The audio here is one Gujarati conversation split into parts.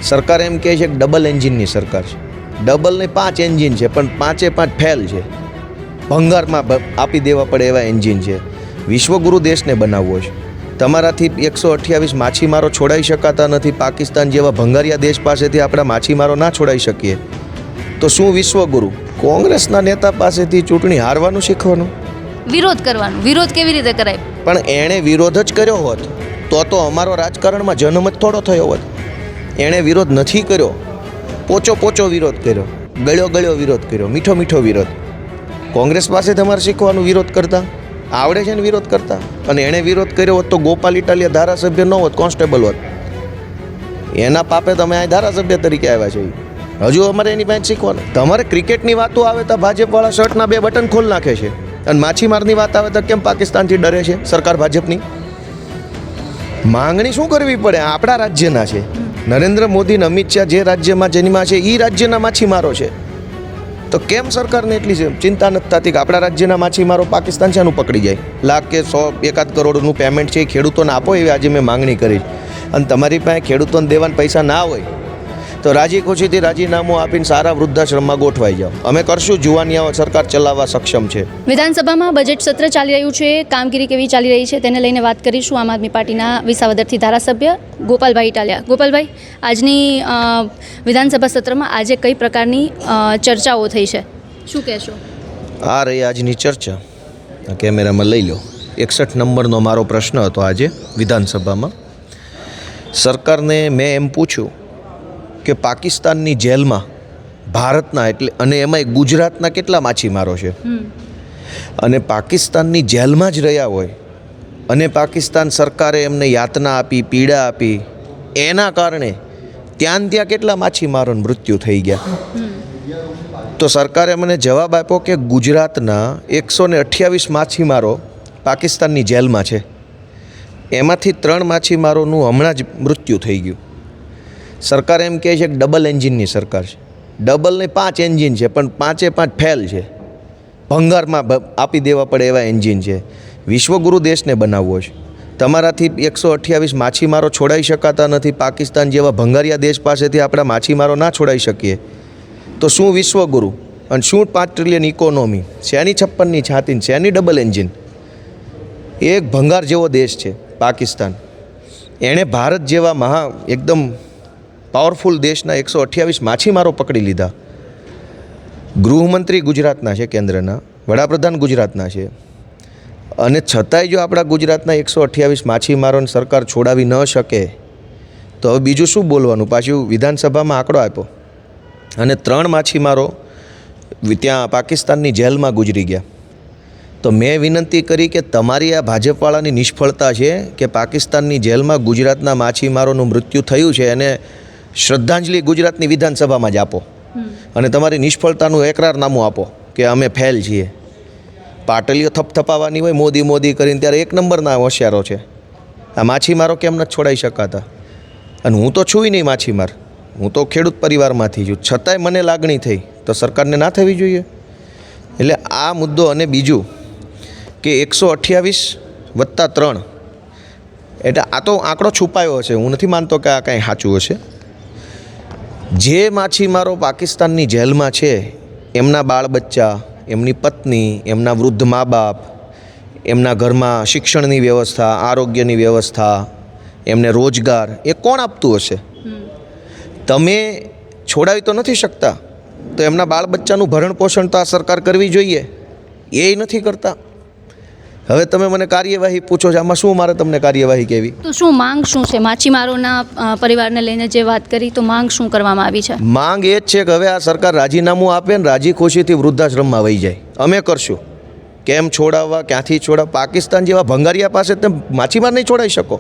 સરકાર એમ કહે છે કે ડબલ એન્જિનની સરકાર છે. ડબલ ને 5 એન્જિન છે, પણ 5 ફેલ છે. ભંગારમાં આપી દેવા પડે એવા એન્જિન છે. વિશ્વગુરુ દેશને બનાવવો છે. તમારાથી 128 માછીમારો છોડાઈ શકાતા નથી. પાકિસ્તાન જેવા ભંગારિયા દેશ પાસેથી આપણા માછીમારો ના છોડાઈ શકીએ તો શું વિશ્વગુરુ? કોંગ્રેસના નેતા પાસેથી ચૂંટણી હારવાનું શીખવાનું, વિરોધ કરવાનો. વિરોધ કેવી રીતે કરાય? પણ એણે વિરોધ જ કર્યો હોત તો અમારો રાજકારણમાં જન્મ જ થોડો થયો હોત. એણે વિરોધ નથી કર્યો, પોચો વિરોધ કર્યો, ગળ્યો વિરોધ કર્યો, મીઠો વિરોધ. કોંગ્રેસ પાસે તમારે શીખવાનું વિરોધ કરતા આવડે છે ને વિરોધ કરતા. અને એણે વિરોધ કર્યો હોત તો ગોપાલ ઇટાલિયા ધારાસભ્ય ન હોત, કોન્સ્ટેબલ હોત. એના પાપે તમે આ ધારાસભ્ય તરીકે આવ્યા છે. હજુ અમારે એની પાસે શીખવાનું. તમારે ક્રિકેટની વાતો આવે તો ભાજપવાળા શર્ટના 2 બટન ખોલ નાખે છે, અને માછીમારની વાત આવે તો કેમ પાકિસ્તાનથી ડરે છે સરકાર ભાજપની? માંગણી શું કરવી પડે? આપણા રાજ્યના છે. નરેન્દ્ર મોદી ને અમિત શાહ જે રાજ્યમાં જન્મ્યા છે એ રાજ્યના માછીમારો છે. તો કેમ સરકારને એટલી ચિંતા નથી થતી કે આપણા રાજ્યના માછીમારો પાકિસ્તાન શાનું પકડી જાય? લાખ કે 100-1 કરોડનું પેમેન્ટ છે એ ખેડૂતોને આપો, એવી આજે મેં માંગણી કરી. અને તમારી પાસે ખેડૂતોને દેવાના પૈસા ના હોય તો રાજી ખુશીથી રાજીનામું આપીને સારા વૃદ્ધાશ્રમમાં ગોઠવાઈ જાઓ. અમે કરશું. જુવાનિયાઓ સરકાર ચલાવવા સક્ષમ છે. વિધાનસભામાં બજેટ સત્ર ચાલી રહ્યું છે. કામગીરી કેવી ચાલી રહી છે તેને લઈને વાત કરીશું આમ આદમી પાર્ટીના વિસાવદરથી ધારાસભ્ય ગોપાલભાઈ ઇટાલિયા. ગોપાલભાઈ, આજની વિધાનસભા સત્રમાં આજે કઈ પ્રકારની ચર્ચાઓ થઈ છે, શું કહેશો? આ રહી આજની ચર્ચા. કેમેરામાં લઈ લો. 61 નંબરનો મારો પ્રશ્ન હતો આજે વિધાનસભામાં. સરકારને મેં એમ પૂછ્યું કે પાકિસ્તાનની જેલમાં ભારતના એટલે અને એમાંય ગુજરાતના કેટલા માછીમારો છે, અને પાકિસ્તાનની જેલમાં જ રહ્યા હોય અને પાકિસ્તાન સરકારે એમને યાતના આપી, પીડા આપી, એના કારણે ત્યાં કેટલા માછીમારોનું મૃત્યુ થઈ ગયા. તો સરકારે મને જવાબ આપ્યો કે ગુજરાતના 128 માછીમારો પાકિસ્તાનની જેલમાં છે. એમાંથી 3 માછીમારોનું હમણાં જ મૃત્યુ થઈ ગયું. સરકાર એમ કહે છે કે ડબલ એન્જિનની સરકાર છે. ડબલ ને 5 એન્જિન છે, પણ 5 ફેલ છે. ભંગારમાં આપી દેવા પડે એવા એન્જિન છે. વિશ્વગુરુ દેશને બનાવવો છે. તમારાથી 128 માછીમારો છોડાઈ શકાતા નથી. પાકિસ્તાન જેવા ભંગારિયા દેશ પાસેથી આપણા માછીમારો ના છોડાઈ શકીએ તો શું વિશ્વગુરુ? અને શું 5 ટ્રિલિયન ઇકોનોમી? શેની 56ની છાતી? શેની ડબલ એન્જિન? એક ભંગાર જેવો દેશ છે પાકિસ્તાન. એણે ભારત જેવા એકદમ પાવરફુલ દેશના 128 માછીમારો પકડી લીધા. ગૃહમંત્રી ગુજરાતના છે, કેન્દ્રના વડાપ્રધાન ગુજરાતના છે, અને છતાંય જો આપણા ગુજરાતના 128 માછીમારોને સરકાર છોડાવી ન શકે તો હવે બીજું શું બોલવાનું? પાછું વિધાનસભામાં આંકડો આપ્યો અને 3 માછીમારો ત્યાં પાકિસ્તાનની જેલમાં ગુજરી ગયા. તો મેં વિનંતી કરી કે તમારી આ ભાજપવાળાની નિષ્ફળતા છે કે પાકિસ્તાનની જેલમાં ગુજરાતના માછીમારોનું મૃત્યુ થયું છે, અને શ્રદ્ધાંજલિ ગુજરાતની વિધાનસભામાં જ આપો, અને તમારી નિષ્ફળતાનું એકરારનામું આપો કે અમે ફેલ છીએ. પાટલીઓ થપથપાવાની હોય મોદી કરીને, ત્યારે 1 નંબરના હોશિયારો છે. આ માછીમારો કેમ નથી છોડાઈ શકાતા? અને હું તો છું નહીં માછીમાર, હું તો ખેડૂત પરિવારમાંથી છું, છતાંય મને લાગણી થઈ તો સરકારને ના થવી જોઈએ? એટલે આ મુદ્દો. અને બીજું કે 128 + 3 એટલે આ તો આંકડો છુપાયો હશે. હું નથી માનતો કે આ કાંઈ સાચું હશે. જે માછીમારો પાકિસ્તાનની જેલમાં છે એમના બાળ બચ્ચા, એમની પત્ની, એમના વૃદ્ધ મા બાપ, એમના ઘરમાં શિક્ષણની વ્યવસ્થા, આરોગ્યની વ્યવસ્થા, એમને રોજગાર એ કોણ આપતું હશે? તમે છોડાવી તો નથી શકતા, તો એમના બાળ બચ્ચાનું ભરણ પોષણ તો આ સરકાર કરવી જોઈએ, એ નથી કરતા. હવે તમે મને કાર્યવાહી પૂછો છો, આમાં શું મારે તમને કાર્યવાહી કહેવી? તો શું માંગ શું છે? માછીમારોના પરિવારને લઈને જે વાત કરી, તો માંગ શું કરવામાં આવી છે? માંગ એ જ છે કે હવે આ સરકાર રાજીનામું આપે ને રાજી ખુશીથી વૃદ્ધાશ્રમમાં વહી જાય. અમે કરશું. કેમ છોડાવવા, ક્યાંથી છોડાવવા? પાકિસ્તાન જેવા ભંગારિયા પાસે તમે માછીમાર નહીં છોડાવી શકો.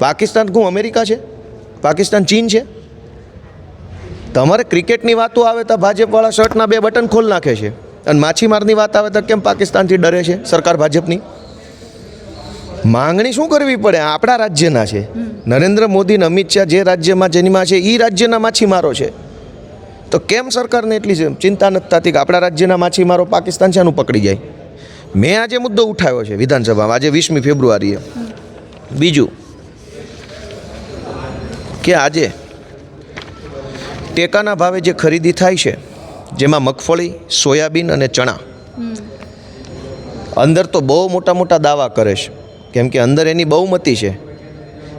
પાકિસ્તાન શું અમેરિકા છે? પાકિસ્તાન ચીન છે? તમારે ક્રિકેટની વાતો આવે તો ભાજપવાળા શર્ટના 2 બટન ખોલ નાખે છે, અને માછીમારની વાત આવે તો કેમ પાકિસ્તાનથી ડરે છે સરકાર ભાજપની? માંગણી શું કરવી પડે? આપણા રાજ્યના છે. નરેન્દ્ર મોદી ને અમિત શાહ જે રાજ્યમાં જન્મ્યા છે એ રાજ્યના માછીમારો છે. તો કેમ સરકારને એટલી ચિંતા નથી થતી કે આપણા રાજ્યના માછીમારો પાકિસ્તાન શાનું પકડી જાય? મેં આજે મુદ્દો ઉઠાવ્યો છે વિધાનસભામાં, આજે 20મી ફેબ્રુઆરીએ. બીજું કે આજે ટેકાના ભાવે જે ખરીદી થાય છે, જેમાં મગફળી, સોયાબીન અને ચણા, અંદર તો બહુ મોટા મોટા દાવા કરે છે, કેમ કે અંદર એની બહુમતી છે,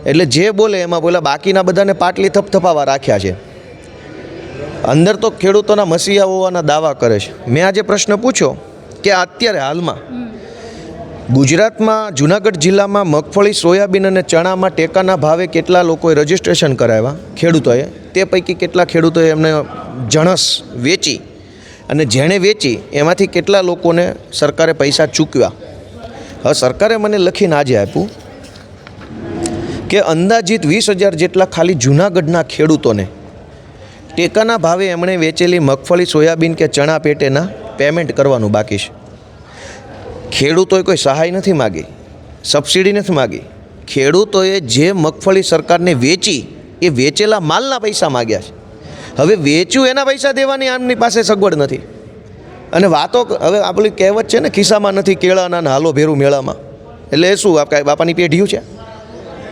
એટલે જે બોલે એમાં બોલા, બાકીના બધાને પાટલી થપથપાવા રાખ્યા છે. અંદર તો ખેડૂતોના મસીહા હોવાના દાવા કરે છે. મેં આજે પ્રશ્ન પૂછ્યો કે અત્યારે હાલમાં ગુજરાતમાં જૂનાગઢ જિલ્લામાં મગફળી, સોયાબીન અને ચણામાં ટેકાના ભાવે કેટલા લોકોએ રજિસ્ટ્રેશન કરાવ્યા ખેડૂતોએ, તે પૈકી કેટલા ખેડૂતોએ એમને જણસ વેચી, અને જેણે વેચી એમાંથી કેટલા લોકોને સરકારે પૈસા ચૂકવ્યા. હવે સરકારે મને લખીને આજે આપ્યું કે અંદાજિત 20,000 જેટલા ખાલી જૂનાગઢના ખેડૂતોને ટેકાના ભાવે એમણે વેચેલી મગફળી, સોયાબીન કે ચણા પેટેના પેમેન્ટ કરવાનું બાકી છે. ખેડૂતોએ કોઈ સહાય નથી માગી, સબસિડી નથી માગી. ખેડૂતોએ જે મગફળી સરકારને વેચી એ વેચેલા માલના પૈસા માગ્યા છે. હવે વેચ્યું એના પૈસા દેવાની આમની પાસે સગવડ નથી. અને વાતો, હવે આપણી કહેવત છે ને, ખિસ્સામાં નથી કેળાના ને હાલો ભેરું મેળામાં. એટલે એ શું કાંઈ બાપાની પેઢીયું છે?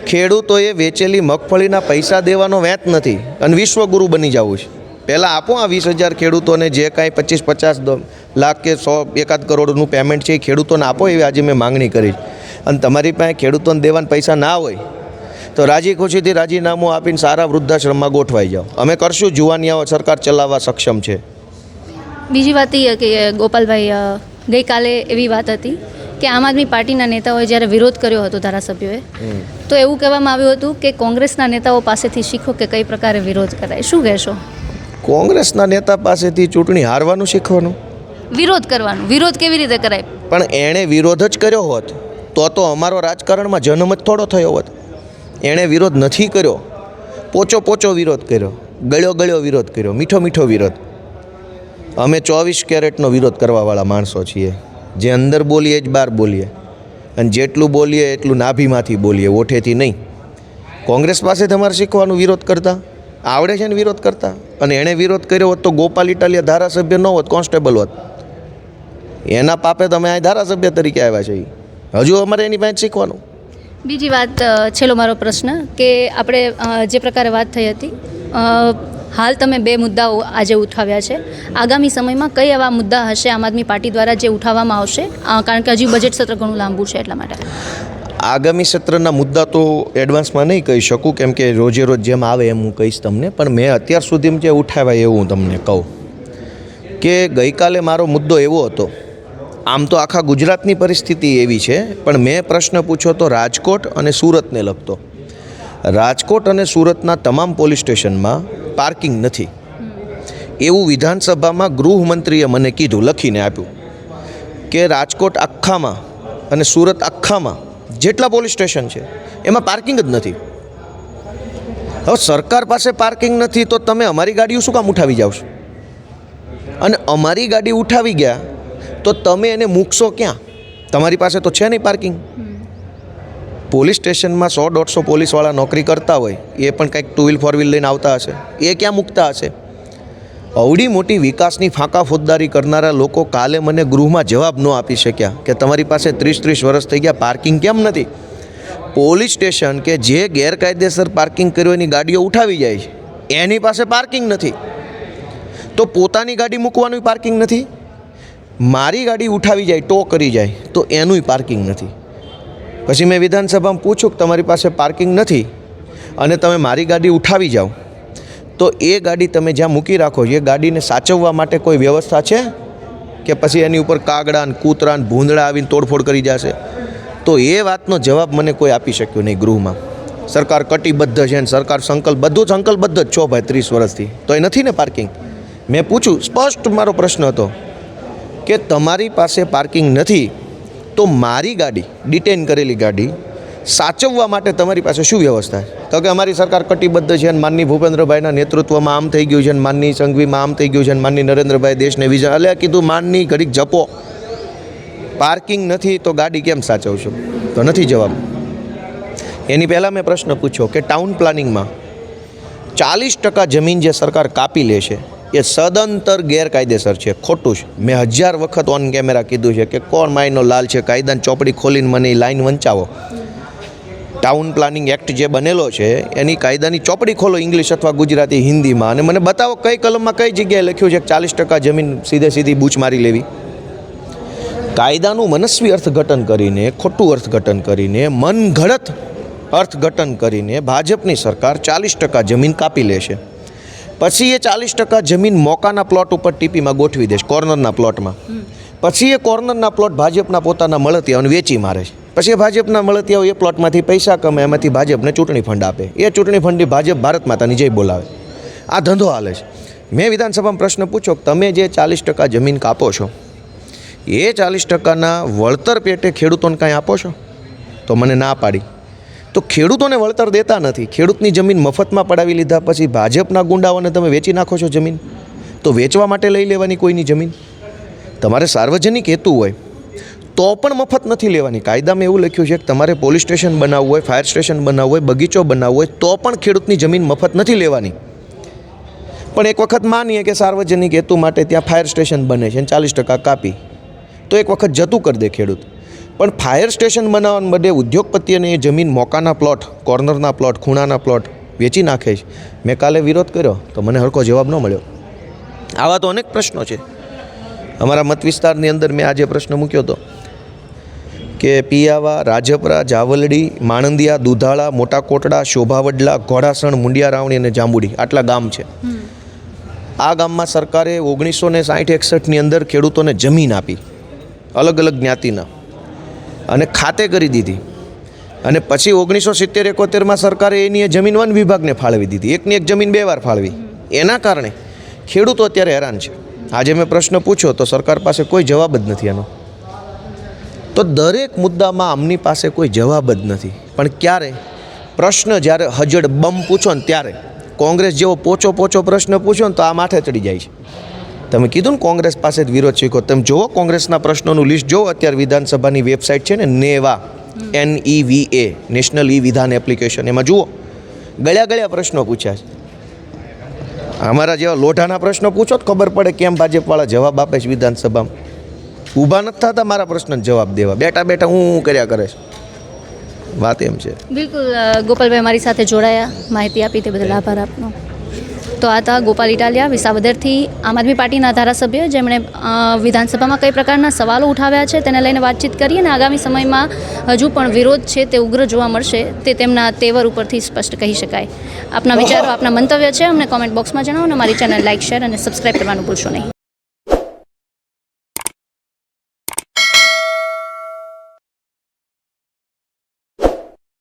ખેડૂતોએ વેચેલી મગફળીના પૈસા દેવાનો વેત નથી અને વિશ્વગુરુ બની જવું છે. પહેલાં આપો આ 20,000 ખેડૂતોને જે કાંઈ 25-50 લાખ કે 100-1 કરોડનું પેમેન્ટ છે એ ખેડૂતોને આપો, એવી આજે મેં માંગણી કરી. અને તમારી પાસે ખેડૂતોને દેવાના પૈસા ના હોય તો રાજી ખુશીથી રાજીનામું આપીને સારા વૃદ્ધાશ્રમમાં ગોઠવાઈ જાઓ. અમે કરશું, જુવાનિયાઓ સરકાર ચલાવવા સક્ષમ છે. બીજી વાત એ કે ગોપાલભાઈ, ગઈકાલે એવી વાત હતી કે આમ આદમી પાર્ટીના નેતાઓએ જ્યારે વિરોધ કર્યો હતો ધારાસભ્યોએ, તો એવું કહેવામાં આવ્યું હતું કે કોંગ્રેસના નેતાઓ પાસેથી શીખો કે કઈ પ્રકારે વિરોધ કરાય. શું કહેશો? કોંગ્રેસના નેતા પાસેથી ચૂંટણી હારવાનું શીખવાનું, વિરોધ કરવાનું. વિરોધ કેવી રીતે કરાય? પણ એણે વિરોધ જ કર્યો હોત તો અમારો રાજકારણમાં જન્મ જ થોડો થયો હોત. એણે વિરોધ નથી કર્યો, પોચો વિરોધ કર્યો, ગળ્યો વિરોધ કર્યો, મીઠો વિરોધ. અમે 24 કેરેટનો વિરોધ કરવાવાળા માણસો છીએ, જે અંદર બોલીએ જ બહાર બોલીએ, અને જેટલું બોલીએ એટલું નાભીમાંથી બોલીએ, ઓઠેથી નહીં. કોંગ્રેસ પાસે તમારે શીખવાનું વિરોધ કરતા આવડે છે ને વિરોધ કરતા. અને એણે વિરોધ કર્યો હોત તો ગોપાલ ઇટાલિયા ધારાસભ્ય ન હોત, કોન્સ્ટેબલ હોત. એના પાપે તમે આ ધારાસભ્ય તરીકે આવ્યા છે. હજુ અમારે એની પાસે શીખવાનું. બીજી વાત, છેલ્લો મારો પ્રશ્ન, કે આપણે જે પ્રકારે વાત થઈ હતી, હાલ તમે 2 મુદ્દાઓ આજે ઉઠાવ્યા છે. આગામી સમયમાં કઈ એવા મુદ્દા હશે આમ આદમી પાર્ટી દ્વારા જે ઉઠાવવામાં આવશે? કારણ કે હજી બજેટ સત્ર ઘણું લાંબુ છે, એટલા માટે. આગામી સત્રના મુદ્દા તો એડવાન્સમાં નહીં કહી શકું, કેમ કે રોજે રોજ જેમ આવે એમ હું કહીશ તમને. પણ મેં અત્યાર સુધીમાં જે ઉઠાવ્યા એવું હું તમને કહું કે ગઈકાલે મારો મુદ્દો એવો હતો, આમ તો આખા ગુજરાતની પરિસ્થિતિ એવી છે, પણ મેં પ્રશ્ન પૂછ્યો તો રાજકોટ અને સુરતને લગતો. રાજકોટ અને સુરતના તમામ પોલીસ સ્ટેશનમાં પાર્કિંગ નથી એવું વિધાનસભામાં ગૃહમંત્રીએ મને કીધું, લખીને આપ્યું કે રાજકોટ આખામાં અને સુરત આખામાં જેટલા પોલીસ સ્ટેશન છે એમાં પાર્કિંગ જ નથી. હવે સરકાર પાસે પાર્કિંગ નથી તો તમે અમારી ગાડીઓ શું કામ ઉઠાવી જાઓ છો? અને અમારી ગાડી ઉઠાવી ગયા તો તમે એને મૂકશો ક્યાં? તમારી પાસે તો છે નહીં પાર્કિંગ. પોલીસ સ્ટેશનમાં 100-150 પોલીસવાળા નોકરી કરતા હોય, એ પણ કંઈક 2 વ્હીલ 4 વ્હીલ લઈને આવતા હશે, એ ક્યાં મૂકતા હશે? અવડી મોટી વિકાસની ફાંકા ફોજદારી કરનારા લોકો કાલે મને ગૃહમાં જવાબ ન આપી શક્યા કે તમારી પાસે 30 વર્ષ થઈ ગયા, પાર્કિંગ કેમ નથી? પોલીસ સ્ટેશન કે જે ગેરકાયદેસર પાર્કિંગ કર્યું એની ગાડીઓ ઉઠાવી જાય છે, એની પાસે પાર્કિંગ નથી. તો પોતાની ગાડી મૂકવાનું પાર્કિંગ નથી, મારી ગાડી ઉઠાવી જાય, ટો કરી જાય તો એનું પાર્કિંગ નથી. પછી મેં વિધાનસભામાં પૂછ્યું કે તમારી પાસે પાર્કિંગ નથી અને તમે મારી ગાડી ઉઠાવી જાઓ તો એ ગાડી તમે જ્યાં મૂકી રાખો, એ ગાડીને સાચવવા માટે કોઈ વ્યવસ્થા છે કે પછી એની ઉપર કાગડા ને કૂતરા ને ભૂંદડા આવીને તોડફોડ કરી જશે? તો એ વાતનો જવાબ મને કોઈ આપી શક્યો નહીં ગૃહમાં. સરકાર કટિબદ્ધ છે ને સરકાર સંકલ્પબદ્ધ જ છો ભાઈ 30 વર્ષથી, તો એ નથી ને પાર્કિંગ. મેં પૂછ્યું, સ્પષ્ટ મારો પ્રશ્ન હતો કે તમારી પાસે પાર્કિંગ નથી તો મારી ગાડી, ડિટેન કરેલી ગાડી સાચવવા માટે તમારી પાસે શું વ્યવસ્થા છે? તો કે અમારી સરકાર કટિબદ્ધ છે અને માનની ભૂપેન્દ્રભાઈના નેતૃત્વમાં આમ થઈ ગયું છે અને માનની સંઘવીમાં આમ થઈ ગયું છે અને માનની નરેન્દ્રભાઈ દેશને વિઝન. એટલે કીધું માનની ઘડીક જપો, પાર્કિંગ નથી તો ગાડી કેમ સાચવશો? તો નથી જવાબ. એની પહેલાં મેં પ્રશ્ન પૂછ્યો કે ટાઉન પ્લાનિંગમાં 40% જમીન જે સરકાર કાપી લે છે એ સદંતર ગેરકાયદેસર છે, ખોટું છે. મેં 1000 વખત ઓન કેમેરા કીધું છે કે કોણ માયનો લાલ છે, કાયદાની ચોપડી ખોલીને મને એ લાઈન વંચાવો. ટાઉન પ્લાનિંગ એક્ટ જે બનેલો છે એની કાયદાની ચોપડી ખોલો ઇંગ્લિશ અથવા ગુજરાતી હિન્દીમાં અને મને બતાવો કઈ કલમમાં કઈ જગ્યાએ લખ્યું છે કે 40% જમીન સીધી બૂચ મારી લેવી. કાયદાનું મનસ્વી અર્થઘટન કરીને, ખોટું અર્થઘટન કરીને, મનઘડત અર્થઘટન કરીને ભાજપની સરકાર 40% જમીન કાપી લેશે. પછી એ 40% જમીન મોકાના પ્લોટ ઉપર ટીપીમાં ગોઠવી દેશે, કોર્નરના પ્લોટમાં. પછી એ કોર્નરના પ્લોટ ભાજપના પોતાના મળતિયાઓને વેચી મારે છે. પછી એ ભાજપના મળતિયાઓ એ પ્લોટમાંથી પૈસા કમે, એમાંથી ભાજપને ચૂંટણી ફંડ આપે. એ ચૂંટણી ફંડની ભાજપ ભારત માતાની જય બોલાવે. આ ધંધો હાલે છે. મેં વિધાનસભામાં પ્રશ્ન પૂછ્યો કે તમે જે 40% જમીન કાપો છો એ 40%ના વળતર પેટે ખેડૂતોને કાંઈ આપો છો? તો મને ના પાડી. તો ખેડૂતોને વળતર દેતા નથી, ખેડૂતની જમીન મફતમાં પડાવી લીધા પછી ભાજપના ગુંડાઓને તમે વેચી નાખો છો જમીન. તો વેચવા માટે લઈ લેવાની કોઈની જમીન? તમારે સાર્વજનિક હેતુ હોય તો પણ મફત નથી લેવાની. કાયદામાં એવું લખ્યું છે કે તમારે પોલીસ સ્ટેશન બનાવવું હોય, ફાયર સ્ટેશન બનાવવું હોય, બગીચો બનાવવો હોય તો પણ ખેડૂતની જમીન મફત નથી લેવાની. પણ એક વખત માનીએ કે સાર્વજનિક હેતુ માટે ત્યાં ફાયર સ્ટેશન બને છે અને 40% કાપી, તો એક વખત જતું કરી દે ખેડૂત. પણ ફાયર સ્ટેશન બનાવવાને બદલે ઉદ્યોગપતિઓને એ જમીન મોકાના પ્લોટ, કોર્નરના પ્લોટ, ખૂણાના પ્લોટ વેચી નાખે છે. મેં કાલે વિરોધ કર્યો તો મને હરખો જવાબ ન મળ્યો. આવા તો અનેક પ્રશ્નો છે. અમારા મત વિસ્તારની અંદર મેં આજે પ્રશ્ન મૂક્યો હતો કે પિયાવા, રાજપરા, જાવલડી, માણંદિયા, દુધાળા, મોટા કોટડા, શોભાવડલા, ઘોડાસણ, મુંડિયા રાવણી અને જાંબુડી આટલા ગામ છે. આ ગામમાં સરકારે 1960-61ની અંદર ખેડૂતોને જમીન આપી, અલગ અલગ જ્ઞાતિના, અને ખાતે કરી દીધી. અને પછી 1970-71માં સરકારે એની જમીન વન વિભાગને ફાળવી દીધી. એકની એક જમીન 2 વાર ફાળવી. એના કારણે ખેડૂતો અત્યારે હેરાન છે. આજે મેં પ્રશ્ન પૂછ્યો તો સરકાર પાસે કોઈ જવાબ જ નથી એનો. તો દરેક મુદ્દામાં આમની પાસે કોઈ જવાબ જ નથી. પણ ક્યારે પ્રશ્ન જ્યારે હજડ બમ પૂછો ને ત્યારે કોંગ્રેસ જેવો પોચો પ્રશ્ન પૂછો ને તો આ માથે ચડી જાય છે. તમે કીધું ને કોંગ્રેસ પાસે જ વિરોધ શીખો. તમે જુઓ કોંગ્રેસના પ્રશ્નોનું લિસ્ટ જુઓ. અત્યારે વિધાનસભાની વેબસાઇટ છે ને નેવા, NEVA, નેશનલ ઈ વિધાન એપ્લિકેશન, એમાં જુઓ ગળ્યા પ્રશ્નો પૂછ્યા છે. અમારા જેવા લોઢાના પ્રશ્નો પૂછો તો ખબર પડે કેમ ભાજપવાળા જવાબ આપે છે વિધાનસભામાં. ઊભા નથી થતા મારા પ્રશ્નનો જવાબ દેવા, બેઠા હું કર્યા કરે છે. વાત એમ છે. બિલકુલ ગોપાલભાઈ અમારી સાથે જોડાયા, માહિતી આપી તે બદલ આભાર આપનો. તો આ હતા ગોપાલ ઇટાલિયા વિસાવદરથી આમ આદમી પાર્ટીના ધારાસભ્ય, જેમણે વિધાનસભામાં કઈ પ્રકારના સવાલો ઉઠાવ્યા છે તેને લઈને વાતચીત કરી અને આગામી સમયમાં હજુ પણ વિરોધ છે તે ઉગ્ર જોવા મળશે તે તેમના તેવર ઉપરથી સ્પષ્ટ કહી શકાય. આપના વિચારો, આપના મંતવ્ય છે અમને કોમેન્ટ બોક્સમાં જણાવો અને અમારી ચેનલ લાઇક, શેર અને સબસ્ક્રાઈબ કરવાનું ભૂલશો નહીં.